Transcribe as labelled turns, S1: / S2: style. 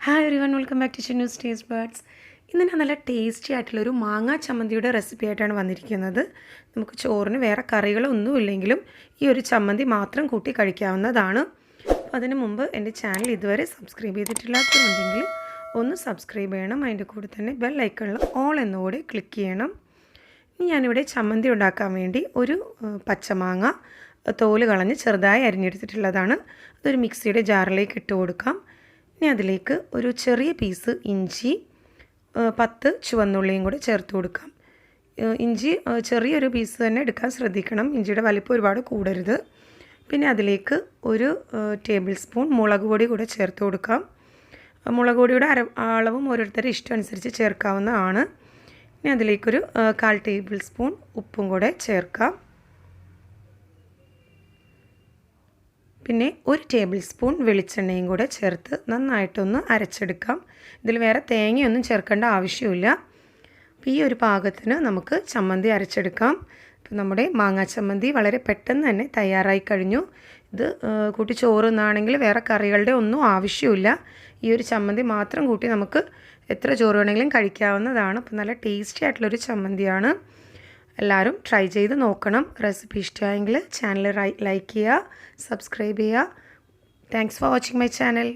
S1: Hi everyone, welcome back to Chinnu's taste buds. ഇന്ന് ഞാൻ നല്ല ടേസ്റ്റി ആയിട്ടുള്ളൊരു മാങ്ങാ ചമ്മന്തിയുടെ റെസിപ്പി ആയിട്ടാണ് വന്നിരിക്കുന്നത്. നമുക്ക് ചോറിന് വേറെ കറികളൊന്നും ഇല്ലെങ്കിലും ഈ ഒരു ചമ്മന്തി മാത്രം കൂട്ടി കഴിക്കാവുന്നതാണ്. അപ്പോൾ അതിന് മുമ്പ് എൻ്റെ ചാനൽ ഇതുവരെ സബ്സ്ക്രൈബ് ചെയ്തിട്ടില്ലാത്തതുണ്ടെങ്കിൽ ഒന്ന് സബ്സ്ക്രൈബ് ചെയ്യണം. അതിൻ്റെ കൂടെ തന്നെ ബെൽ ഐക്കണിൽ ഓൾ എന്നുകൂടെ ക്ലിക്ക് ചെയ്യണം. ഇനി ഞാനിവിടെ ചമ്മന്തി ഉണ്ടാക്കാൻ വേണ്ടി ഒരു പച്ചമാങ്ങ തോല് കളഞ്ഞ് ചെറുതായി അരിഞ്ഞെടുത്തിട്ടുള്ളതാണ്. അതൊരു മിക്സിയുടെ ജാറിലേക്ക് ഇട്ട് കൊടുക്കാം. ഇനി അതിലേക്ക് ഒരു ചെറിയ പീസ് ഇഞ്ചി, 10 ചുവന്നുള്ളിയും കൂടി ചേർത്ത് കൊടുക്കാം. ഇഞ്ചി ചെറിയൊരു പീസ് തന്നെ എടുക്കാൻ ശ്രദ്ധിക്കണം, ഇഞ്ചിയുടെ വലിപ്പം ഒരുപാട് കൂടരുത്. പിന്നെ അതിലേക്ക് ഒരു ടേബിൾ സ്പൂൺ മുളക് പൊടി കൂടെ ചേർത്ത് കൊടുക്കാം. മുളക് പൊടിയുടെ അളവും ഓരോരുത്തരുടെ ഇഷ്ടം അനുസരിച്ച് ചേർക്കാവുന്നതാണ്. ഇനി അതിലേക്കൊരു 1/4 ടേബിൾ സ്പൂൺ ഉപ്പും കൂടെ ചേർക്കാം. പിന്നെ ഒരു ടേബിൾ സ്പൂൺ വെളിച്ചെണ്ണയും കൂടെ ചേർത്ത് നന്നായിട്ടൊന്ന് അരച്ചെടുക്കാം. ഇതിൽ വേറെ തേങ്ങയൊന്നും ചേർക്കേണ്ട ആവശ്യമില്ല. അപ്പോൾ ഈ ഒരു പാകത്തിന് നമുക്ക് ചമ്മന്തി അരച്ചെടുക്കാം. അപ്പോൾ നമ്മുടെ മാങ്ങാ ചമ്മന്തി വളരെ പെട്ടെന്ന് തന്നെ തയ്യാറായി കഴിഞ്ഞു. ഇത് കൂട്ടി ചോറുന്നാണെങ്കിൽ വേറെ കറികളുടെ ഒന്നും ആവശ്യമില്ല. ഈ ഒരു ചമ്മന്തി മാത്രം കൂട്ടി നമുക്ക് എത്ര ചോറ് വേണമെങ്കിലും കഴിക്കാവുന്നതാണ്. അപ്പോൾ നല്ല ടേസ്റ്റി ആയിട്ടുള്ളൊരു ചമ്മന്തിയാണ്. എല്ലാവരും ട്രൈ ചെയ്ത് നോക്കണം. റെസിപ്പി ഇഷ്ടമായെങ്കിൽ ചാനൽ ലൈക്ക് ചെയ്യുക, സബ്സ്ക്രൈബ് ചെയ്യുക. Thanks for watching my channel.